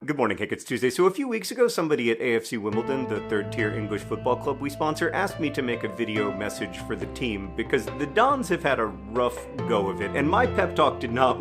Good morning, Hank. It's Tuesday. So a few weeks ago, somebody at AFC Wimbledon, the third-tier English football club we sponsor, asked me to make a video message for the team because the Dons have had a rough go of it, and my pep talk did not,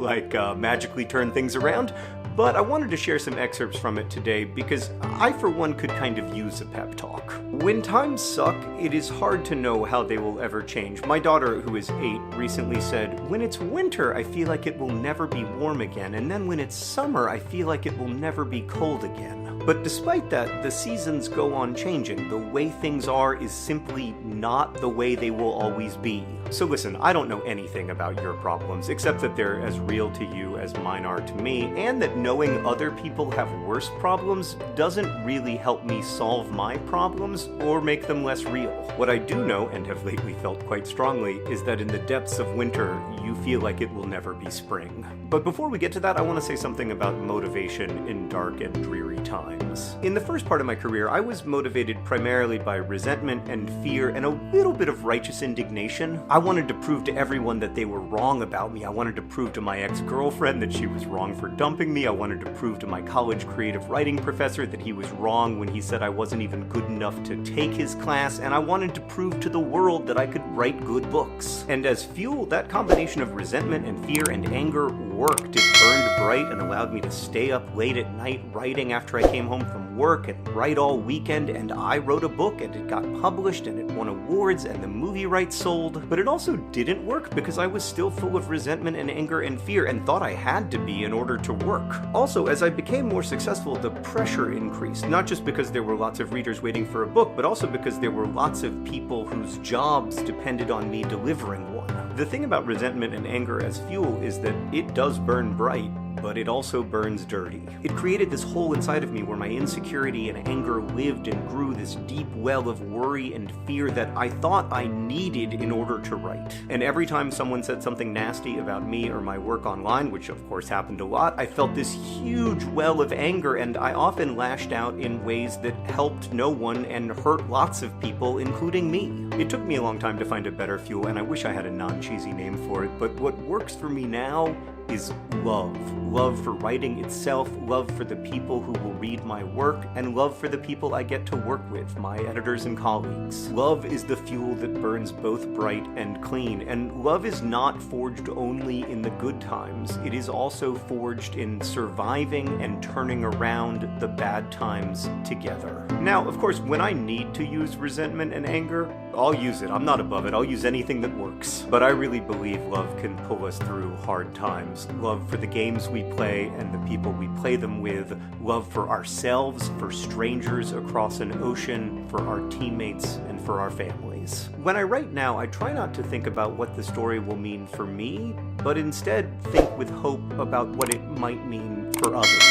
magically turn things around, but I wanted to share some excerpts from it today because I, for one, could kind of use a pep talk. When times suck, it is hard to know how they will ever change. My daughter, who is 8, recently said, "When it's winter, I feel like it will never be warm again, and then when it's summer, I feel like it will never be cold again." But despite that, the seasons go on changing. The way things are is simply not the way they will always be. So listen, I don't know anything about your problems, except that they're as real to you as mine are to me, and that knowing other people have worse problems doesn't really help me solve my problems or make them less real. What I do know, and have lately felt quite strongly, is that in the depths of winter, you feel like it will never be spring. But before we get to that, I want to say something about motivation in dark and dreary times. In the first part of my career, I was motivated primarily by resentment and fear and a little bit of righteous indignation. I wanted to prove to everyone that they were wrong about me. I wanted to prove to my ex-girlfriend that she was wrong for dumping me. I wanted to prove to my college creative writing professor that he was wrong when he said I wasn't even good enough to take his class, and I wanted to prove to the world that I could write good books. And as fuel, that combination of resentment and fear and anger worked. It burned bright and allowed me to stay up late at night writing after I came home from work and write all weekend, and I wrote a book and it got published and it won awards and the movie rights sold. But it also didn't work because I was still full of resentment and anger and fear and thought I had to be in order to work. Also, as I became more successful, the pressure increased, not just because there were lots of readers waiting for a book, but also because there were lots of people whose jobs depended on me delivering one. The thing about resentment and anger as fuel is that it does burn bright, but it also burns dirty. It created this hole inside of me where my insecurity and anger lived and grew, this deep well of worry and fear that I thought I needed in order to write. And every time someone said something nasty about me or my work online, which of course happened a lot, I felt this huge well of anger, and I often lashed out in ways that helped no one and hurt lots of people, including me. It took me a long time to find a better fuel, and I wish I had a non-cheesy name for it, but what works for me now is love. Love for writing itself, love for the people who will read my work, and love for the people I get to work with, my editors and colleagues. Love is the fuel that burns both bright and clean, and love is not forged only in the good times. It is also forged in surviving and turning around the bad times together. Now, of course, when I need to use resentment and anger, I'll use it. I'm not above it. I'll use anything that works. But I really believe love can pull us through hard times. Love for the games we play and the people we play them with. Love for ourselves, for strangers across an ocean, for our teammates, and for our families. When I write now, I try not to think about what the story will mean for me, but instead think with hope about what it might mean for others.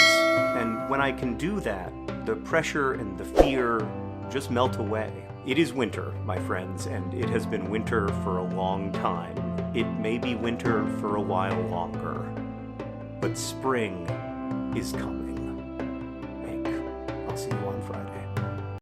And when I can do that, the pressure and the fear just melt away. It is winter, my friends, and it has been winter for a long time. It may be winter for a while longer, but spring is coming. Hank, I'll see you on Friday.